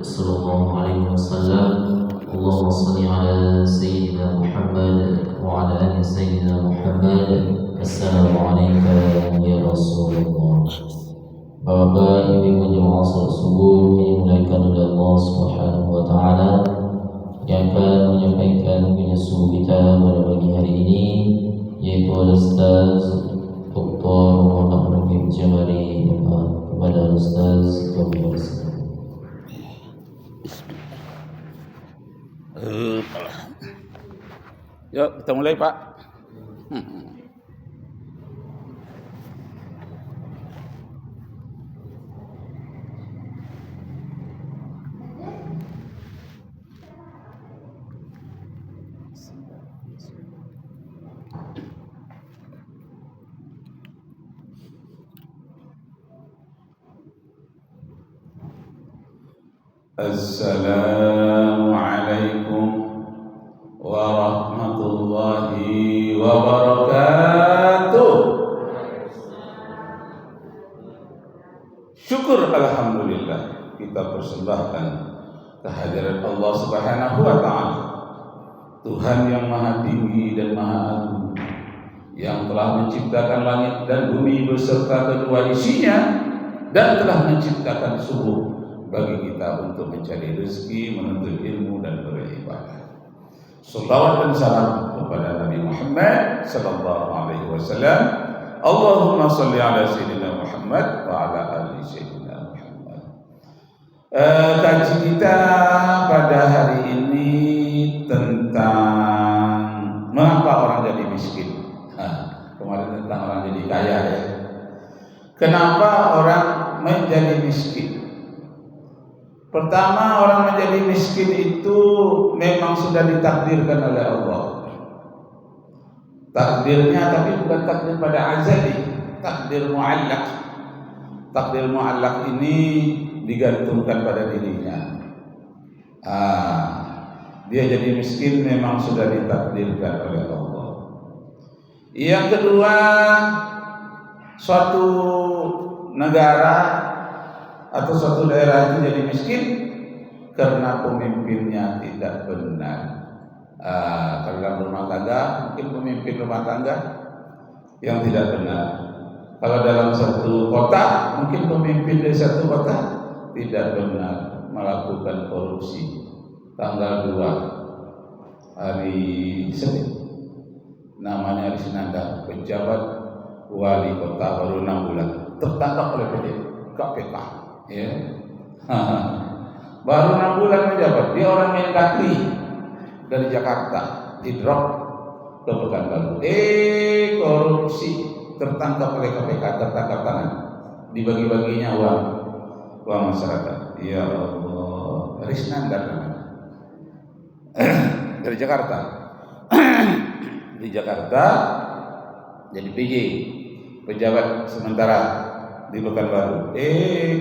صلى الله عليه وسلم. اللهم صل على سيدنا محمد وعلى آل سيدنا محمد. السلام عليكم ya Rasulullah. Bapak, Ibu jemaah salat subuh yang dimuliakan oleh Allah Subhanahu wa taala, yang akan menyampaikan penyusul kita pada pagi hari ini yaitu Ustaz Dr. Muhammad Rafiq Jamari. Kepada Ustaz kami persilakan. Yuk kita mulai Pak. Assalamualaikum warahmatullahi wabarakatuh. Syukur alhamdulillah kita persembahkan kehadiran Allah Subhanahu wa taala, Tuhan yang maha tinggi dan maha agung, yang telah menciptakan langit dan bumi beserta kedua isinya, dan telah menciptakan subuh bagi kita untuk mencari rezeki, menuntut ilmu dan beribadah. Salawat dan salam kepada Nabi Muhammad sallallahu alaihi wasallam. Allahumma shalli ala sayyidina Muhammad wa ala ali sayyidina Muhammad. Kaji kita pada hari ini tentang mengapa orang jadi miskin. Kemarin tentang orang jadi kaya ya. Kenapa orang menjadi miskin? Pertama, orang menjadi miskin itu memang sudah ditakdirkan oleh Allah. Takdirnya tapi bukan takdir pada azali, takdir mu'allaq. Takdir mu'allaq ini digantungkan pada dirinya. Dia jadi miskin memang sudah ditakdirkan oleh Allah. Yang kedua, suatu negara atau suatu daerah itu jadi miskin karena pemimpinnya tidak benar. Kalau dalam rumah tangga mungkin pemimpin rumah tangga yang tidak benar. Kalau dalam satu kota mungkin pemimpin dari satu kota tidak benar, melakukan korupsi. Tanggal 2 hari Senin, namanya Risnanda, pejabat wali kota baru 6 bulan, tertangkap oleh KPK. Ya. Baru 6 bulan menjabat. Dia orang Mendagri dari Jakarta, di-drop ke Pekanbaru. Korupsi, tertangkap oleh KPK, tertangkap tangan. Dibagi-baginya uang masyarakat. Ya Allah, Risnanda namanya. Dari Jakarta. Di Jakarta jadi PJ, pejabat sementara di Pekanbaru,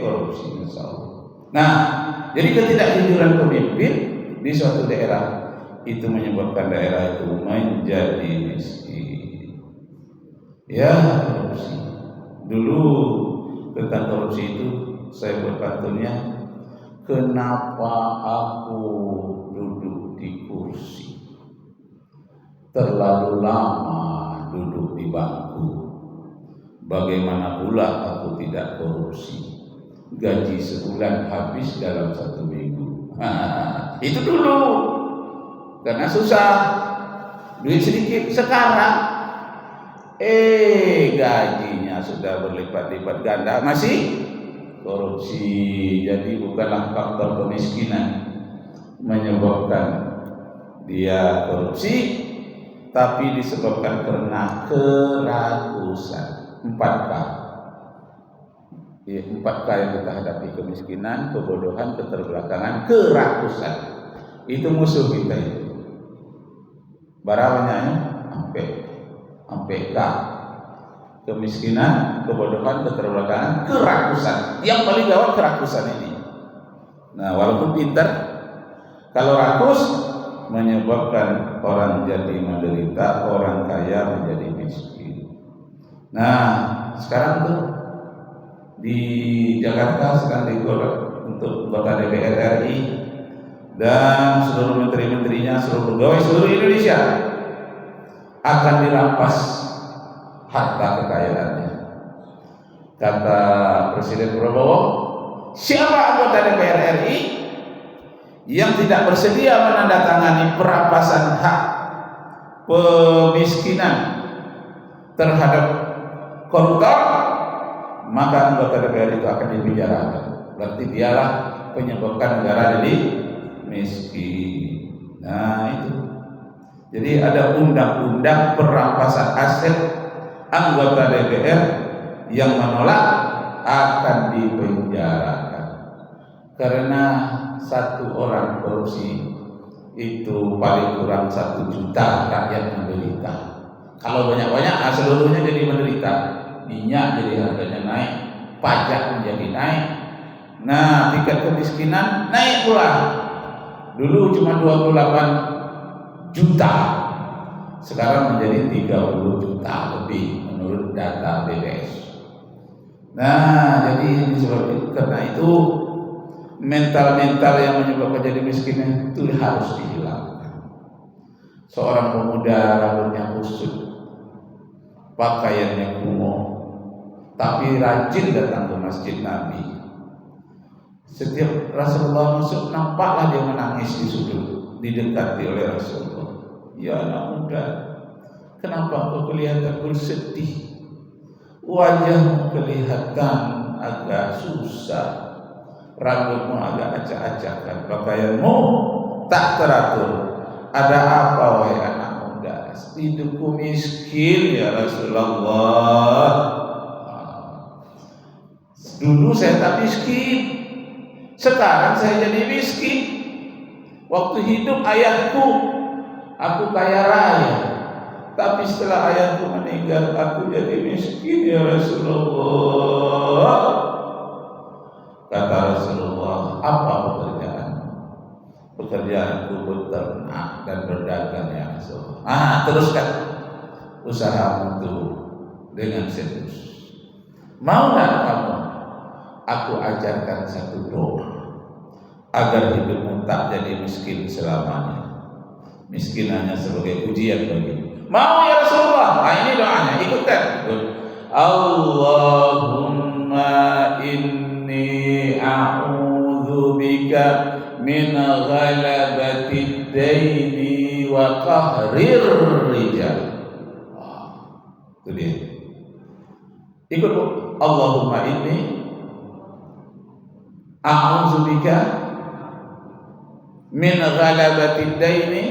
korupsi, insya Allah. Nah, jadi ketidakjujuran pemimpin di suatu daerah itu menyebabkan daerah itu menjadi miskin. Ya, korupsi. Dulu tentang korupsi itu saya buat pantunnya, kenapa aku duduk di kursi, terlalu lama duduk di bangku. Bagaimana pula aku tidak korupsi? Gaji sebulan habis dalam 1 minggu. Itu dulu, karena susah, duit sedikit. Sekarang, gajinya sudah berlipat-lipat ganda, masih korupsi. Jadi bukanlah faktor kemiskinan menyebabkan dia korupsi, tapi disebabkan karena kerakusan. 4K. 4K yang kita hadapi: kemiskinan, kebodohan, keterbelakangan, kerakusan. Itu musuh kita itu. Barangnya sampai K. Kemiskinan, kebodohan, keterbelakangan, kerakusan. Yang paling gawat kerakusan ini. Nah, walaupun pintar, kalau rakus menyebabkan orang jadi menderita, orang kaya menjadi miskin. Nah, sekarang tuh di Jakarta sedang untuk anggota DPR RI dan seluruh menteri-menterinya, seluruh pegawai seluruh Indonesia akan dirampas harta kekayaannya. Kata Presiden Prabowo, siapa anggota DPR RI yang tidak bersedia menandatangani perampasan hak pemiskinan terhadap koruptor, maka anggota DPR itu akan dipenjarakan. Berarti dialah penyebabkan negara jadi miskin. Nah itu. Jadi ada undang-undang perampasan aset anggota DPR yang menolak akan dipenjarakan. Karena satu orang korupsi itu paling kurang 1 juta rakyat menderita. Kalau banyak-banyak seluruhnya jadi menderita. Minyak jadi harganya naik, pajak menjadi naik. Nah, tingkat kemiskinan naik pula. Dulu cuma 28 juta, sekarang menjadi 30 juta lebih menurut data BPS. Nah, jadi karena itu mental-mental yang menyebabkan jadi miskin itu harus dihilangkan. Seorang pemuda rambutnya kusut, pakaiannya kumuh, tapi rajin datang ke masjid Nabi. Setiap Rasulullah masuk, nampaklah dia menangis di sudut, didekati oleh Rasulullah. Ya anak muda, kenapa kau kelihatan bersedih? Wajahmu kelihatan agak susah, rambutmu agak acak-acakan, pakaianmu tak teratur. Ada apa wahai anak muda? Hidupku miskin ya Rasulullah. Dulu saya tak miskin, sekarang saya jadi miskin. Waktu hidup ayahku, aku kaya raya, tapi setelah ayahku meninggal, aku jadi miskin ya Rasulullah. Kata Rasulullah, apa pekerjaan? Pekerjaanku beternak dan berdagang ya Rasulullah. Teruskan usahamu itu dengan serius. Mau tak kamu? Aku ajarkan satu doa agar hidupmu tak jadi miskin selamanya. Miskin hanya sebagai ujian bagimu. Mau ya Rasulullah? Nah ini doanya, ikutkan. Allahumma inni a'udzubika min ghalabatid daini wa qahrir rijal. Itu dia. Ikut Bu. Allahumma inni a'udzubika min ghalabatid daini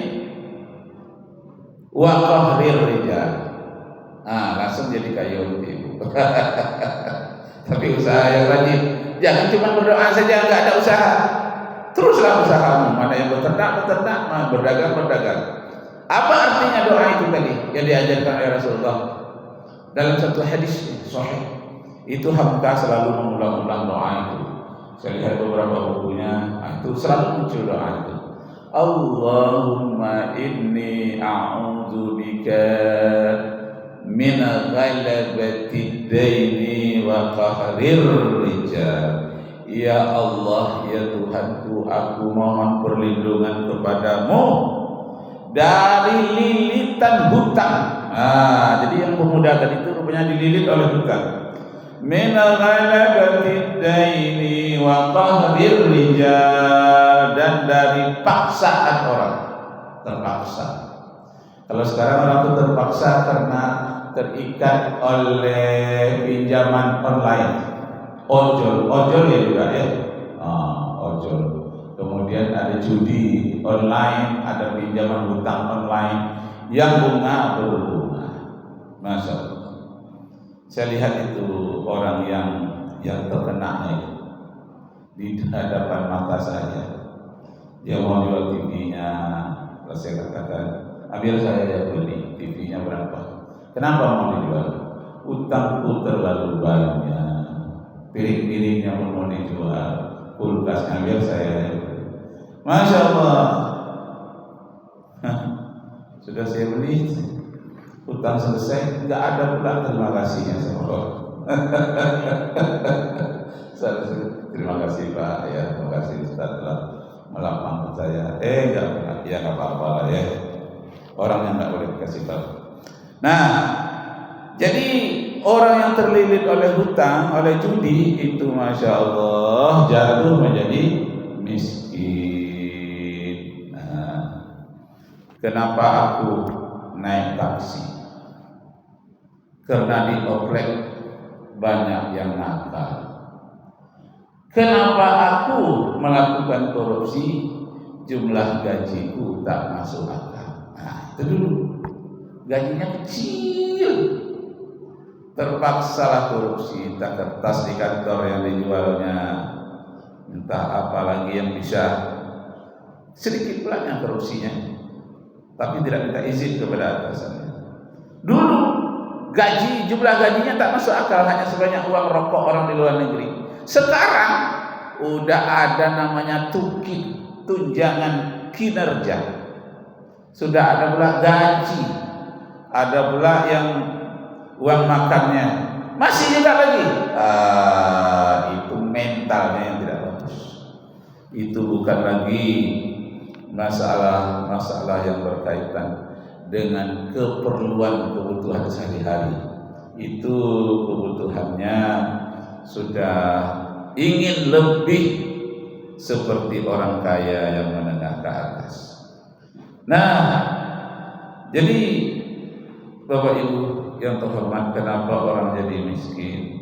wa qahrir rijal. Langsung jadi kayu ibu. Tapi usaha yang rajin. Jangan cuma berdoa saja, enggak ada usaha. Teruslah usahamu. Mana yang beternak, berdagang. Apa artinya doa itu tadi yang diajarkan oleh Rasulullah? Dalam satu hadis sahih, itu Hamka selalu mengulang-ulang doa itu. Saya lihat beberapa bukunya, itu selalu muncul doa itu. Allahumma inni a'udzubika min ghalabatid daini wa qahrir rijal. Ya Allah, ya Tuhanku, aku mohon perlindungan kepadamu dari lilitan hutang. Jadi yang pemuda tadi itu rupanya dililit oleh hutang. Min ghalabatid daini wa qahrir rijal, dan dari paksaan orang, terpaksa. Kalau sekarang orang itu terpaksa karena terikat oleh pinjaman online, ojol ya juga ya, ojol. Kemudian ada judi online, ada pinjaman hutang online yang bunga berbunga. Masya Allah. Saya lihat itu orang yang terkena itu di hadapan mata saya. Dia mau jual TV-nya, lalu saya katakan, Amir saya yang beli, TV-nya berapa? Kenapa mau dijual? Utangku terlalu banyak, piring-piringnya pun mau dijual, kulkasnya biar saya yang beli. Masya Allah. Sudah saya beli, utang selesai, nggak ada pula terima kasihnya sama Allah. Terima kasih Pak ya, terima kasih Ustaz telah melapangkan saya. Enggak apa-apa lah ya. Orang yang enggak boleh dikasih tahu. Nah, jadi orang yang terlilit oleh hutang, oleh judi itu masya Allah jatuh menjadi miskin. Nah, kenapa aku naik taksi? Karena di oprek banyak yang nakal. Kenapa aku melakukan korupsi? Jumlah gajiku tak masuk akal. Nah, itu dulu. Gajinya kecil. Terpaksalah korupsi, entah kertas di kantor yang dijualnya, entah apa lagi yang bisa. Sedikit banyak korupsinya, tapi tidak minta izin kepada atasannya. Dulu jumlah gajinya tak masuk akal, hanya sebanyak uang rokok orang di luar negeri. Sekarang udah ada namanya tunjangan kinerja. Sudah ada pula gaji, ada pula yang uang makannya, masih juga lagi. Itu mentalnya yang tidak bagus. Itu bukan lagi masalah yang berkaitan dengan kebutuhan sehari-hari. Itu kebutuhannya sudah ingin lebih seperti orang kaya yang menengah ke atas. Nah, jadi Bapak Ibu yang terhormat, kenapa orang jadi miskin?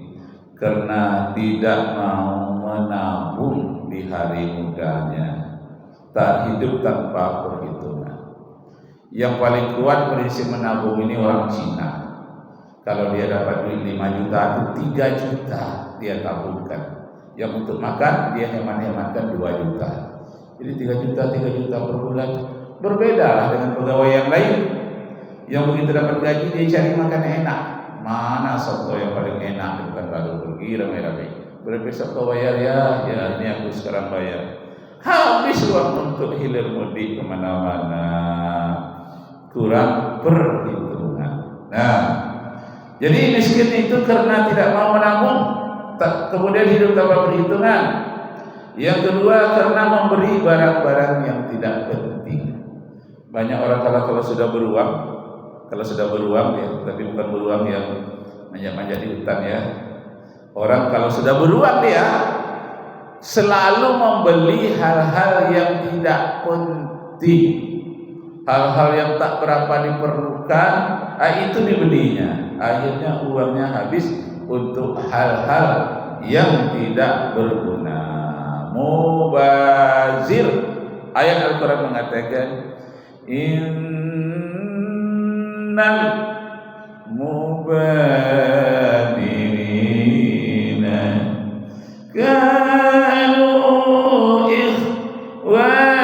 Karena tidak mau menabung di hari mudanya, tak hidup tanpa perhitungan. Yang paling kuat prinsip menabung ini orang Cina. Kalau dia dapat duit 5 juta itu 3 juta dia tabungkan. Yang untuk makan dia hemat-hematkan 2 juta. Jadi 3 juta per bulan. Berbeda lah dengan pegawai yang lain. Yang begitu dapat gaji dia cari makan enak. Mana soto yang paling enak, bukan lalu pergi ramai-ramai. Besok kau bayar ya ini aku sekarang bayar. Habis uang untuk hilir mudik kemana-mana, kurang perhitungan. Nah, jadi miskin itu karena tidak mau menabung, kemudian hidup tanpa perhitungan. Yang kedua karena memberi barang-barang yang tidak penting. Banyak orang kalau sudah beruang ya, tapi bukan beruang yang manjat-manjat di hutan ya. Orang kalau sudah beruang dia selalu membeli hal-hal yang tidak penting, hal-hal yang tak berapa diperlukan, itu dibelinya. Akhirnya uangnya habis untuk hal-hal yang tidak berguna. Mubazir. Ayat Al-Quran mengatakan, innal mubadirina kanu ikhwanas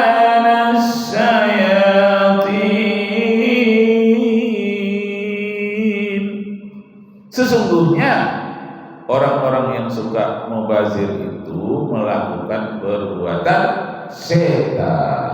syayatin. Sesungguhnya orang-orang yang suka mubazir itu melakukan perbuatan setan.